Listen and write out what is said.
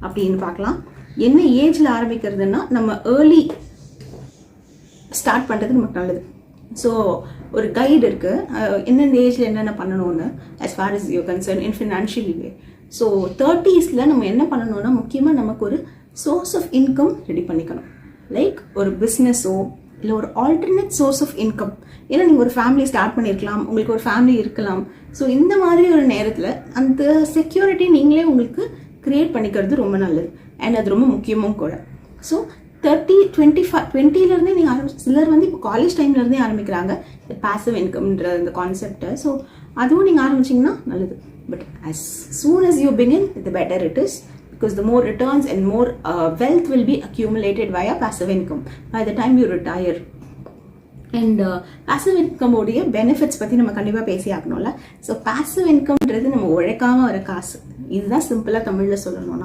அப்படின்னு பார்க்கலாம். என்ன ஏஜில் ஆரம்பிக்கிறதுனா நம்ம ஏர்லி ஸ்டார்ட் பண்ணுறது நமக்கு நல்லது. ஸோ ஒரு கைடு இருக்குது எந்தெந்த ஏஜில் என்னென்ன பண்ணணும்னு as far as you're concerned in financially way. So 30s நம்ம என்ன பண்ணணும்னா முக்கியமாக நமக்கு ஒரு சோர்ஸ் ஆஃப் இன்கம் ரெடி பண்ணிக்கணும். லைக் ஒரு பிஸ்னஸோ இல்லை ஒரு ஆல்டர்னேட் சோர்ஸ் ஆஃப் இன்கம். ஏன்னா நீங்கள் ஒரு ஃபேமிலி ஸ்டார்ட் பண்ணியிருக்கலாம், உங்களுக்கு ஒரு ஃபேமிலி இருக்கலாம். ஸோ இந்த மாதிரி ஒரு நேரத்தில் அந்த செக்யூரிட்டி நீங்களே உங்களுக்கு க்ரியேட் பண்ணிக்கிறது ரொம்ப நல்லது அண்ட் அது ரொம்ப முக்கியமும் கூட. ஸோ 20-25-20லேருந்தே நீங்கள் சிலர் வந்து இப்போ காலேஜ் டைம்லேருந்தே ஆரம்பிக்கிறாங்க இந்த பேசிவ் இன்கம்ன்ற இந்த கான்செப்டை. ஸோ அதுவும் நீங்கள் ஆரம்பிச்சிங்கன்னா நல்லது. But as soon as you begin, the better it is, because the more returns and more wealth will be accumulated via passive income by the time you retire. And passive இன்கமோடைய benefits பற்றி நம்ம கண்டிப்பாக பேசி ஆகணும்ல. So passive இன்கம்ன்றது நம்ம உழைக்காமல் வர காசு. இதுதான் சிம்பிளாக தமிழில் சொல்லணும்னா.